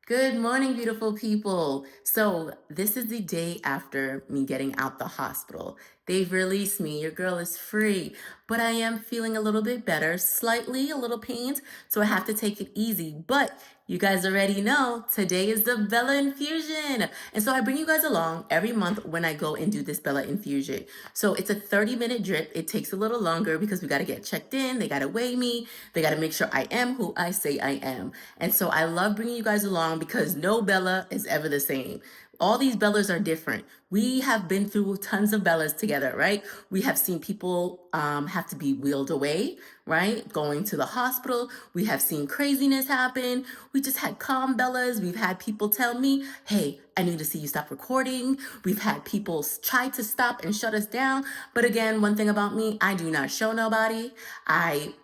Good morning, beautiful people. So, this is the day after me getting out the hospital. They've released me. Your girl is free. But I am feeling a little bit better, slightly, a little pained. So, I have to take it easy. But you guys already know today is the Bella infusion. And so, I bring you guys along every month when I go and do this Bella infusion. So, it's a 30-minute drip. It takes a little longer because we got to get checked in. They got to weigh me. They got to make sure I am who I say I am. And so, I love bringing you guys along because no Bella is ever the same. All these Bellas are different. We have been through tons of Bellas together, right? We have seen people have to be wheeled away, right? Going to the hospital. We have seen craziness happen. We just had calm Bellas. We've had people tell me, hey, I need to see you stop recording. We've had people try to stop and shut us down. But again, one thing about me, I do not show nobody. I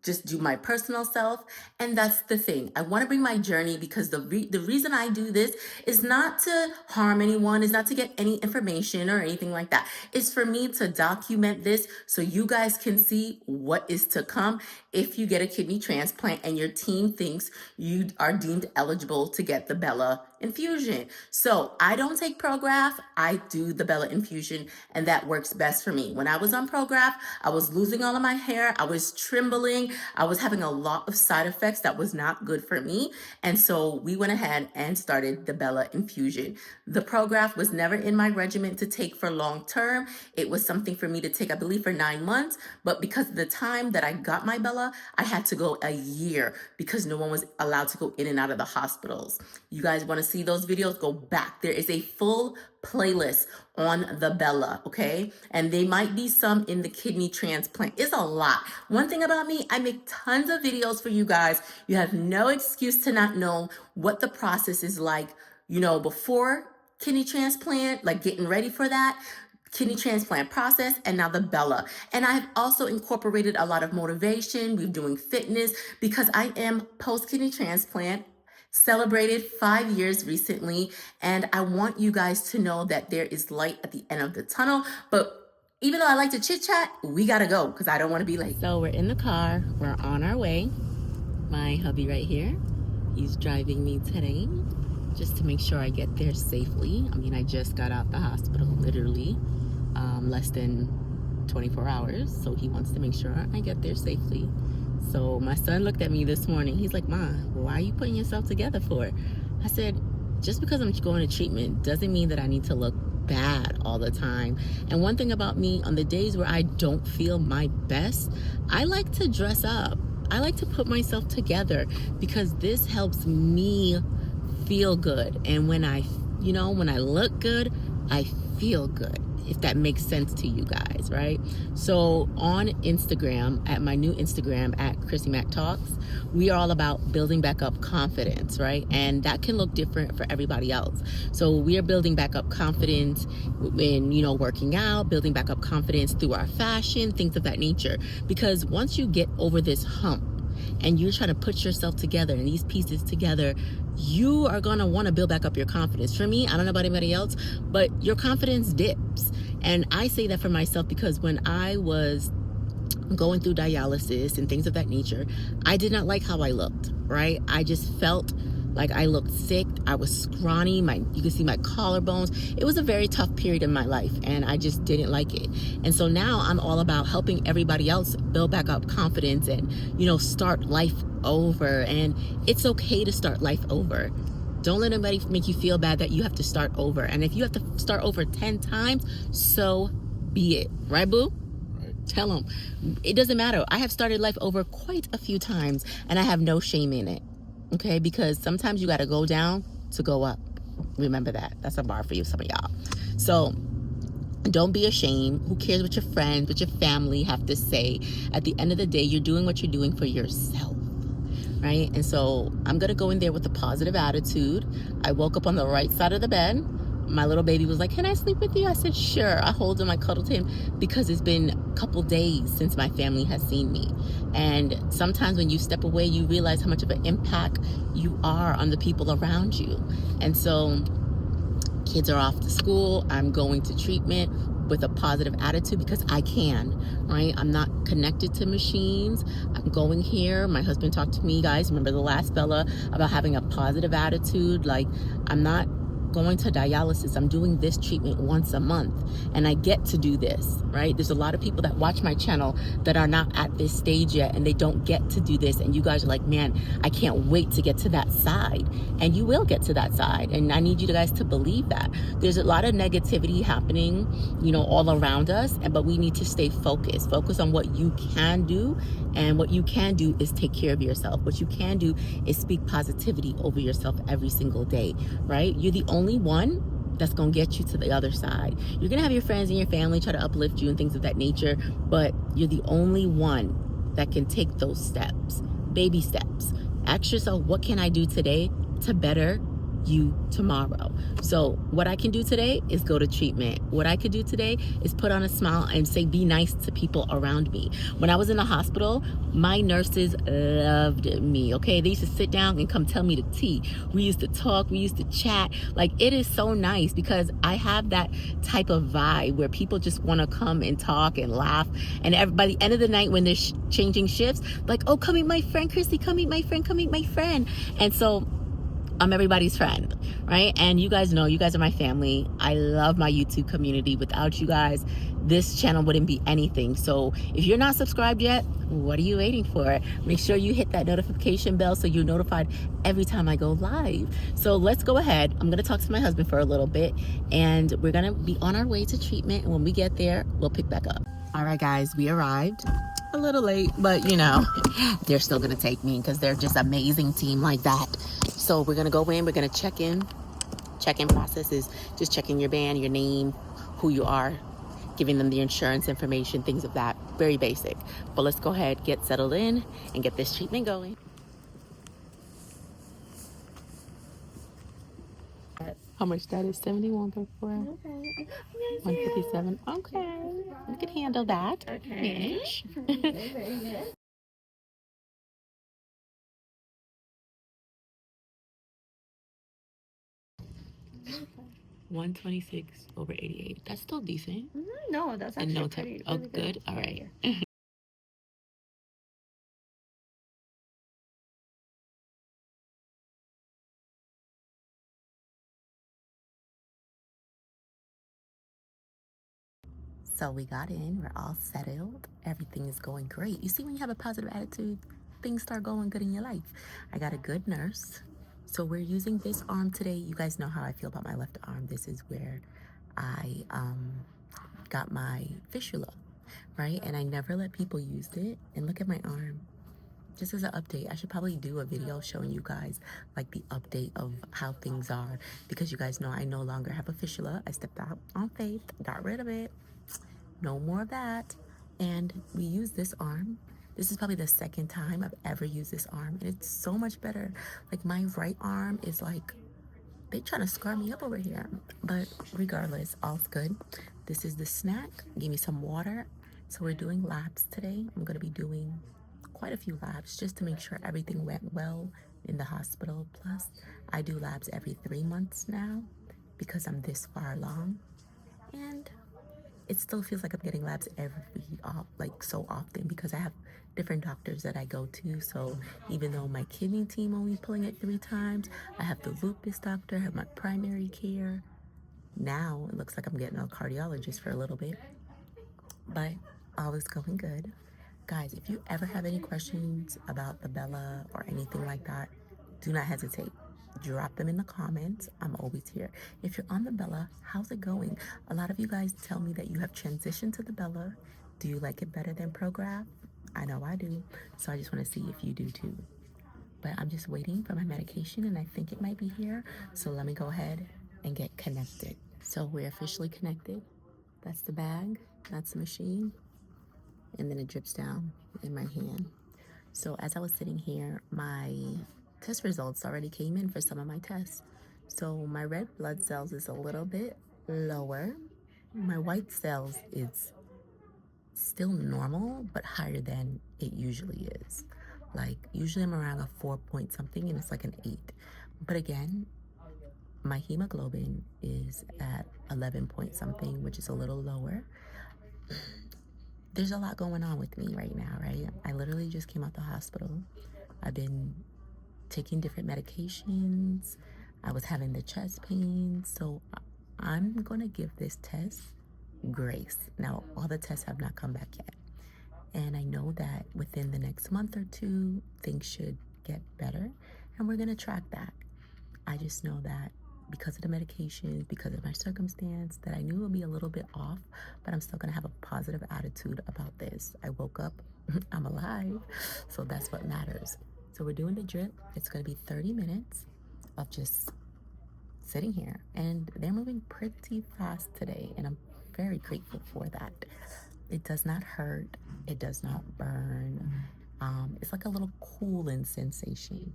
just do my personal self. And that's the thing. I want to bring my journey because the reason I do this is not to harm anyone, is not to get any information or anything like that. It's for me to document this so you guys can see what is to come if you get a kidney transplant and your team thinks you are deemed eligible to get the Bella infusion. So I don't take Prograf, I do the Bella infusion, and that works best for me. When I was on Prograf, I was losing all of my hair, I was trembling, I was having a lot of side effects that was not good for me. And so we went ahead and started the Bella infusion. The Prograf was never in my regimen to take for long term. It was something for me to take, I believe, for 9 months. But because of the time that I got my Bella, I had to go a year because no one was allowed to go in and out of the hospitals. You guys want to see those videos? Go back. There is a full playlist on the Bella, okay? And they might be some in the kidney transplant. It's a lot. One thing about me, I make tons of videos for you guys. You have no excuse to not know what the process is like, before kidney transplant, like getting ready for that, kidney transplant process, and now the Bella. And I've also incorporated a lot of motivation. We're doing fitness because I am post-kidney transplant, celebrated 5 years recently, and I want you guys to know that there is light at the end of the tunnel. But even though I like to chit chat, we gotta go because I don't want to be late. So we're in the car, we're on our way. My hubby right here, he's driving me today just to make sure I get there safely. I mean, I just got out the hospital literally less than 24 hours, so he wants to make sure I get there safely. So my son looked at me this morning. He's like, Ma, why are you putting yourself together for? I said, just because I'm going to treatment doesn't mean that I need to look bad all the time. And one thing about me, on the days where I don't feel my best, I like to dress up. I like to put myself together because this helps me feel good. And when I look good, I feel good, if that makes sense to you guys, right? So on Instagram, at my new Instagram, at Crissy Mac Talks, we are all about building back up confidence, right? And that can look different for everybody else. So we are building back up confidence in, working out, building back up confidence through our fashion, things of that nature. Because once you get over this hump and you're trying to put yourself together and these pieces together, you are going to want to build back up your confidence. For me, I don't know about anybody else, but your confidence dips. And I say that for myself because when I was going through dialysis and things of that nature, I did not like how I looked, right? I just felt like I looked sick. I was scrawny. You can see my collarbones. It was a very tough period in my life, and I just didn't like it. And so now I'm all about helping everybody else build back up confidence and, start life over. And it's okay to start life over. Don't let anybody make you feel bad that you have to start over. And if you have to start over 10 times, so be it. Right, boo? Tell them. It doesn't matter. I have started life over quite a few times, and I have no shame in it. Okay, because sometimes you got to go down to go up. Remember that. That's a bar for you, some of y'all. So don't be ashamed. Who cares what your friends, what your family have to say? At the end of the day, you're doing what you're doing for yourself, right? And so I'm going to go in there with a positive attitude. I woke up on the right side of the bed. My little baby was like, can I sleep with you? I said, sure. I hold him, I cuddled him because it's been a couple days since my family has seen me. And sometimes when you step away, you realize how much of an impact you are on the people around you. And so kids are off to school. I'm going to treatment. with a positive attitude, because I can, right? I'm not connected to machines. I'm going here. My husband talked to me, guys, remember the last Bella, about having a positive attitude. Like, I'm not going to dialysis. I'm doing this treatment once a month, and I get to do this, right? There's a lot of people that watch my channel that are not at this stage yet, and they don't get to do this, and you guys are like, man, I can't wait to get to that side. And you will get to that side, and I need you guys to believe that. There's a lot of negativity happening, you know, all around us, but we need to stay focused on what you can do. And what you can do is take care of yourself. What you can do is speak positivity over yourself every single day, right? You're the only one that's gonna get you to the other side. You're gonna have your friends and your family try to uplift you and things of that nature, but you're the only one that can take those steps, baby steps. Ask yourself, what can I do today to better you tomorrow? So what I can do today is go to treatment. What I could do today is put on a smile and say, be nice to people around me. When I was in the hospital, my nurses loved me, okay? They used to sit down and come tell me the tea. We used to talk, we used to chat. Like, it is so nice because I have that type of vibe where people just want to come and talk and laugh. And by the end of the night, when they're changing shifts, like, oh, come meet my friend Crissy, come meet my friend, come meet my friend. And so I'm everybody's friend, right? And you guys know, you guys are my family. I love my YouTube community. Without you guys, this channel wouldn't be anything. So if you're not subscribed yet, what are you waiting for? Make sure you hit that notification bell so you're notified every time I go live. So let's go ahead. I'm gonna talk to my husband for a little bit, and we're gonna be on our way to treatment. And when we get there, we'll pick back up. All right, guys, we arrived. A little late, but you know, they're still gonna take me because they're just amazing team like that. So we're gonna go in, we're gonna check in. Check-in process is just checking your band, your name, who you are, giving them the insurance information, things of that. Very basic. But let's go ahead, get settled in, and get this treatment going. How much that is? 71 per 157. Okay. We can handle that. Okay. 126/88. That's still decent. No, that's And actually no pretty, time. Oh, really good. All right. 'So we got in, we're all settled, everything is going great. You see, when you have a positive attitude, things start going good in your life. I got a good nurse. So we're using this arm today. You guys know how I feel about my left arm. This is where I got my fistula, right? And I never let people use it. And look at my arm. Just as an update, I should probably do a video showing you guys like the update of how things are, because you guys know I no longer have a fistula. I stepped out on faith, got rid of it. No more of that. And we use this arm. This is probably the second time I've ever used this arm, and it's so much better. Like, my right arm is like, they trying to scar me up over here. But regardless, all's good. This is the snack. Give me some water. So we're doing labs today. I'm gonna be doing quite a few labs just to make sure everything went well in the hospital. Plus, I do labs every 3 months now because I'm this far along. And it still feels like I'm getting labs like so often, because I have different doctors that I go to. So even though my kidney team only pulling it 3 times, I have the lupus doctor, I have my primary care. Now it looks like I'm getting a cardiologist for a little bit, but all is going good. Guys, if you ever have any questions about the Bella or anything like that, do not hesitate. Drop them in the comments. I'm always here. If you're on the Bella, how's it going? A lot of you guys tell me that you have transitioned to the Bella. Do you like it better than Prograf? I know I do. So I just want to see if you do too. But I'm just waiting for my medication, and I think it might be here. So let me go ahead and get connected. So we're officially connected. That's the bag. That's the machine. And then it drips down in my hand. So as I was sitting here, my test results already came in for some of my tests. So my red blood cells is a little bit lower. My white cells is still normal, but higher than it usually is. Like, usually I'm around a 4 point something, and it's like an 8. But again, my hemoglobin is at 11 point something, which is a little lower. There's a lot going on with me right now, right? I literally just came out the hospital. I've been taking different medications. I was having the chest pain. So I'm going to give this test grace. Now, all the tests have not come back yet. And I know that within the next month or two, things should get better. And we're going to track that. I just know that because of the medications, because of my circumstance, that I knew it would be a little bit off, but I'm still going to have a positive attitude about this. I woke up, I'm alive, so that's what matters. So we're doing the drip. It's going to be 30 minutes of just sitting here, and they're moving pretty fast today, and I'm very grateful for that. It does not hurt. It does not burn. It's like a little cooling sensation.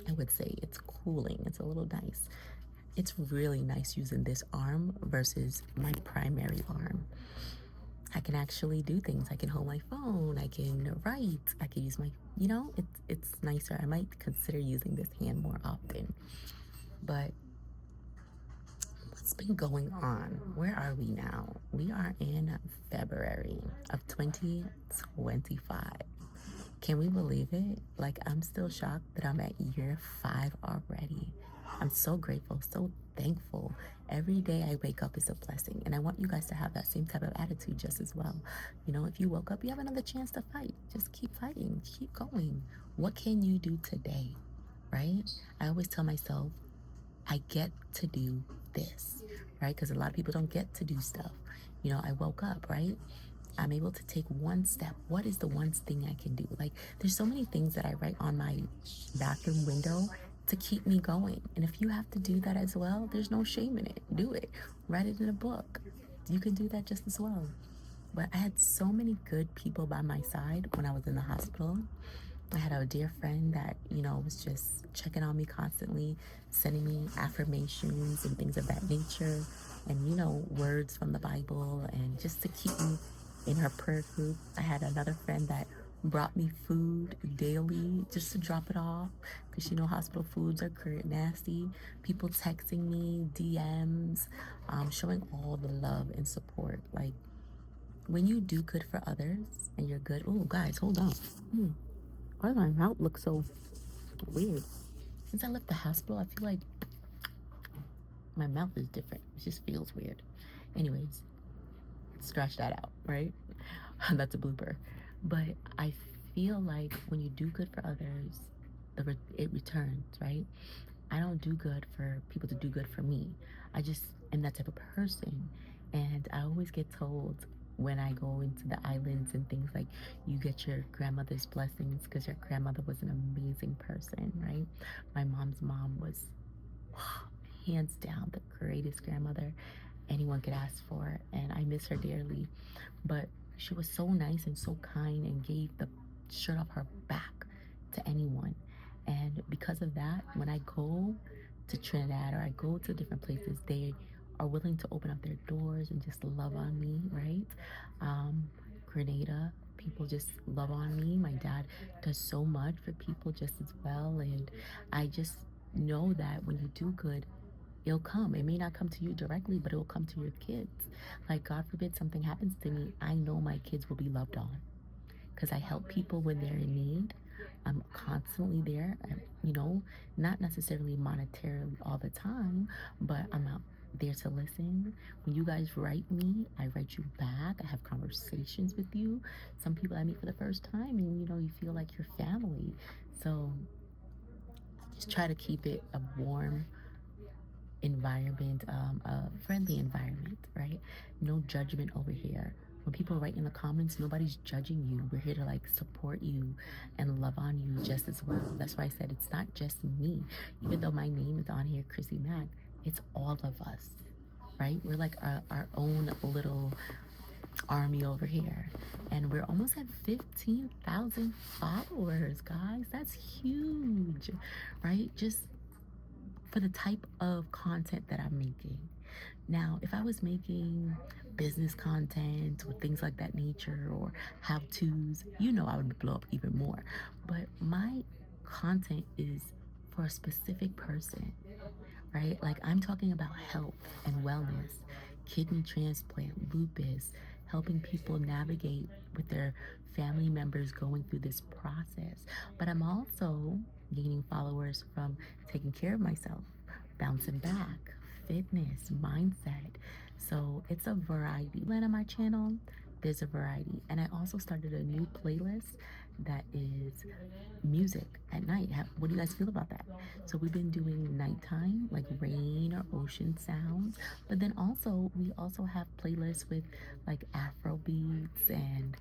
I would say it's cooling. It's a little nice. It's really nice using this arm versus my primary arm. I can actually do things. I can hold my phone. I can write. I can use my, it's nicer. I might consider using this hand more often. But what's been going on? Where are we now? We are in February of 2025. Can we believe it? Like, I'm still shocked that I'm at year 5 already. I'm so grateful, so thankful. Every day I wake up is a blessing. And I want you guys to have that same type of attitude just as well. If you woke up, you have another chance to fight. Just keep fighting, keep going. What can you do today, right? I always tell myself, I get to do this, right? Because a lot of people don't get to do stuff. I woke up, right? I'm able to take one step. What is the one thing I can do? Like, there's so many things that I write on my bathroom window to keep me going. And if you have to do that as well, there's no shame in it. Do it. Write it in a book. You can do that just as well. But I had so many good people by my side when I was in the hospital. I had a dear friend that, was just checking on me constantly, sending me affirmations and things of that nature, and, words from the Bible, and just to keep me in her prayer group. I had another friend that brought me food daily just to drop it off because, hospital foods are nasty. People texting me, DMs, showing all the love and support. Like, when you do good for others and you're good. Oh, guys, hold on. Why does my mouth look so weird? Since I left the hospital, I feel like my mouth is different. It just feels weird. Anyways, scratch that out, right? That's a blooper. But I feel like when you do good for others, it returns, right? I don't do good for people to do good for me. I just am that type of person. And I always get told when I go into the islands and things like, you get your grandmother's blessings because your grandmother was an amazing person, right? My mom's mom was hands down the greatest grandmother anyone could ask for, and I miss her dearly. But she was so nice and so kind and gave the shirt off her back to anyone. And because of that, when I go to Trinidad or I go to different places, they are willing to open up their doors and just love on me, right? Grenada, people just love on me. My dad does so much for people just as well. And I just know that when you do good, it'll come. It may not come to you directly, but it will come to your kids. Like, God forbid something happens to me, I know my kids will be loved on because I help people when they're in need. I'm constantly there, not necessarily monetarily all the time, but I'm out there to listen. When you guys write me, I write you back. I have conversations with you. Some people I meet for the first time, and you feel like your family. So just try to keep it a warm environment, a friendly environment, right? No judgment over here. When people write in the comments, nobody's judging you. We're here to support you and love on you just as well. That's why I said it's not just me. Even though my name is on here, Crissy Mac, it's all of us, right? We're like our own little army over here, and we're almost at 15,000 followers, guys. That's huge, right? Just for the type of content that I'm making. Now, if I was making business content or things like that nature or how-tos, I would blow up even more. But my content is for a specific person. right? Like I'm talking about health and wellness, kidney transplant, lupus, helping people navigate with their family members going through this process. But I'm also gaining followers from taking care of myself, bouncing back, fitness, mindset. So it's a variety. Land on my channel, there's a variety. And I also started a new playlist that is music at night. What do you guys feel about that? So we've been doing nighttime, like rain or ocean sounds, but then also we also have playlists with like Afro beats and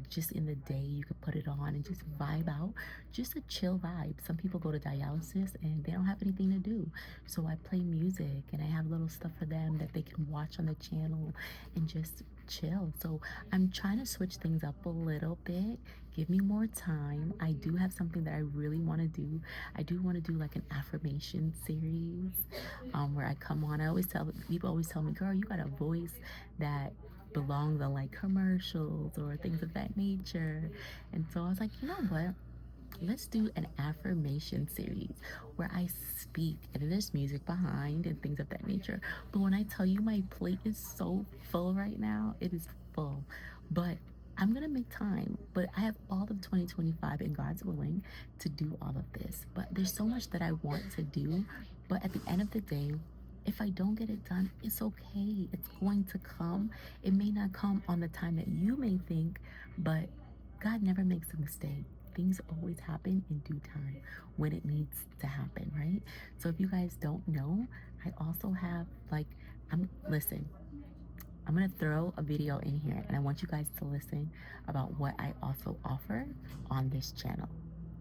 just in the day you could put it on and just vibe out, just a chill vibe. Some people go to dialysis and they don't have anything to do, so I play music and I have little stuff for them that they can watch on the channel and just chill. So I'm trying to switch things up a little bit. Give me more time. I do have something that I really want to do. I do want to do like an affirmation series where I come on. People always tell me, girl, you got a voice that belongs on like commercials or things of that nature. And so I was like, you know what? Let's do an affirmation series where I speak and there's music behind and things of that nature. But when I tell you my plate is so full right now, it is full. But I'm gonna make time. But I have all of 2025 and God's willing to do all of this. But there's so much that I want to do. But at the end of the day, if I don't get it done, it's okay. It's going to come. It may not come on the time that you may think, but God never makes a mistake. Things always happen in due time when it needs to happen, right? So if you guys don't know, I also have listen, I'm gonna throw a video in here and I want you guys to listen about what I also offer on this channel.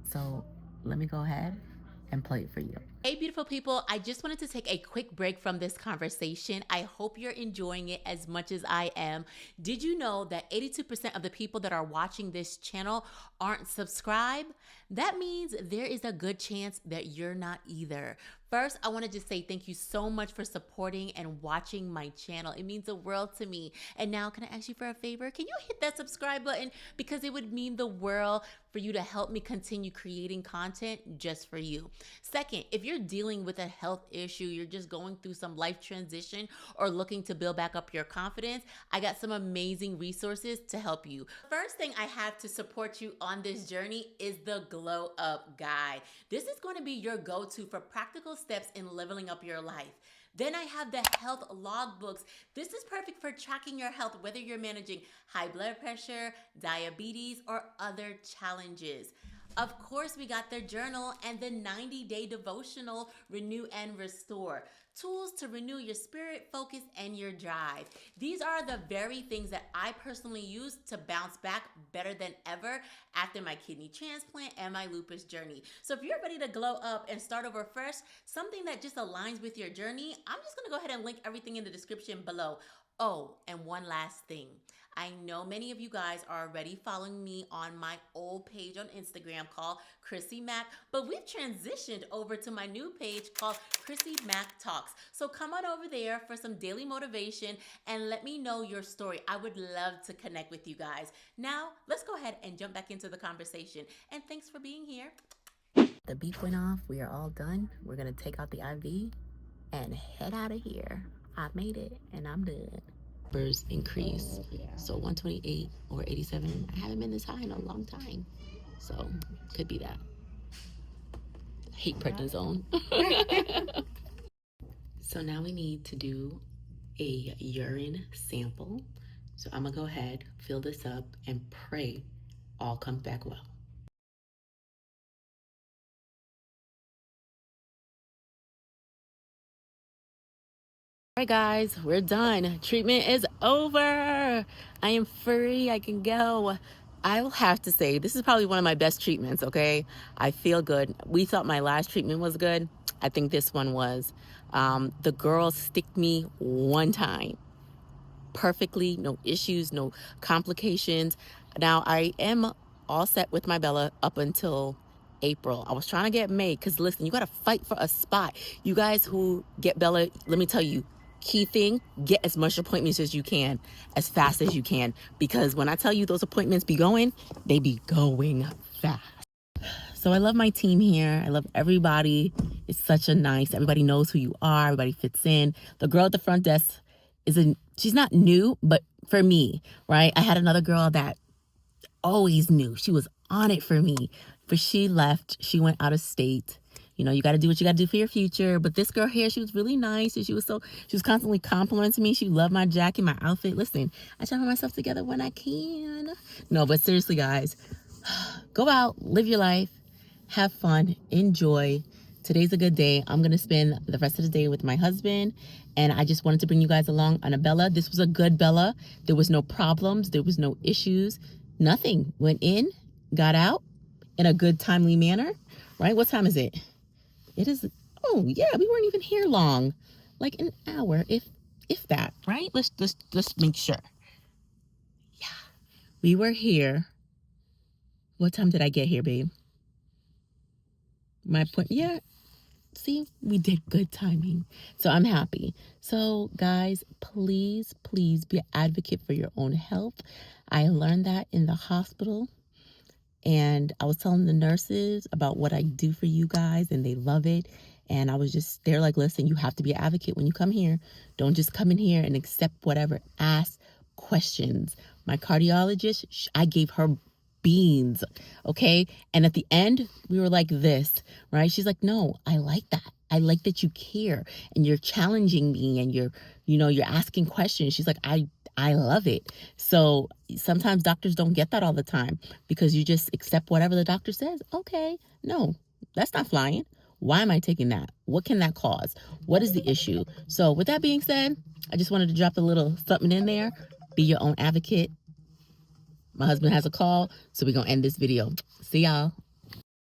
So let me go ahead and play it for you. Hey, beautiful people. I just wanted to take a quick break from this conversation. I hope you're enjoying it as much as I am. Did you know that 82% of the people that are watching this channel aren't subscribed? That means there is a good chance that you're not either. First, I want to just say thank you so much for supporting and watching my channel. It means the world to me. And now, can I ask you for a favor? Can you hit that subscribe button? Because it would mean the world for you to help me continue creating content just for you. Second, if you're dealing with a health issue, you're just going through some life transition or looking to build back up your confidence, I got some amazing resources to help you. First thing I have to support you on this journey is the Glow Up Guide. This is going to be your go-to for practical steps in leveling up your life. Then I have the health logbooks. This is perfect for tracking your health, whether you're managing high blood pressure, diabetes, or other challenges. Of course, we got the journal and the 90-day devotional, Renew and Restore. Tools to renew your spirit, focus, and your drive. These are the very things that I personally use to bounce back better than ever after my kidney transplant and my lupus journey. So if you're ready to glow up and start over fresh, something that just aligns with your journey, I'm just gonna go ahead and link everything in the description below. Oh, and one last thing. I know many of you guys are already following me on my old page on Instagram called Crissy Mac, but we've transitioned over to my new page called Crissy Mac Talks. So come on over there for some daily motivation and let me know your story. I would love to connect with you guys. Now, let's go ahead and jump back into the conversation. And thanks for being here. The beep went off. We are all done. We're going to take out the IV and head out of here. I made it and I'm done. Numbers increase. So 128 or 87. I haven't been this high in a long time. So could be that. Hate prednisone. So now we need to do a urine sample. So I'm gonna go ahead, fill this up, and pray all comes back well. All right, guys, we're done. Treatment is over. I am free. I can go. I will have to say, this is probably one of my best treatments, okay? I feel good. We thought my last treatment was good. I think this one was. The girls sticked me one time. Perfectly, no issues, no complications. Now, I am all set with my Bella up until April. I was trying to get May, because listen, you got to fight for a spot. You guys who get Bella, let me tell you, key thing, get as much appointments as you can, as fast as you can, because when I tell you those appointments be going, they be going fast. So I love my team here. I love everybody. It's such a nice, everybody knows who you are, everybody fits in. The girl at the front desk she's not new, but for me, right? I had another girl that always knew. She was on it for me. But she left. She went out of state. You know, you got to do what you got to do for your future. But this girl here, she was really nice. And she was constantly complimenting me. She loved my jacket, my outfit. Listen, I try to put myself together when I can. No, but seriously, guys, go out, live your life, have fun, enjoy. Today's a good day. I'm going to spend the rest of the day with my husband. And I just wanted to bring you guys along on a Bella. This was a good Bella. There was no problems. There was no issues. Nothing. Went in, got out in a good, timely manner. Right? What time is it? It is. Oh, yeah. We weren't even here long. Like an hour, if that. Right? Let's make sure. Yeah. We were here. What time did I get here, babe? My point. Yeah. See, we did good timing. So I'm happy. So guys, please be an advocate for your own health. I learned that in the hospital. And I was telling the nurses about what I do for you guys, and they love it. And they're like, listen, you have to be an advocate when you come here. Don't just come in here and accept whatever. Ask questions. My cardiologist, I gave her beans, okay? And at the end, we were like this, right? She's like, no, I like that. I like that you care and you're challenging me and you're asking questions. She's like, I love it. So sometimes doctors don't get that all the time because you just accept whatever the doctor says. Okay, no, that's not flying. Why am I taking that? What can that cause? What is the issue? So with that being said, I just wanted to drop a little something in there. Be your own advocate. My husband has a call, so we're going to end this video. See y'all.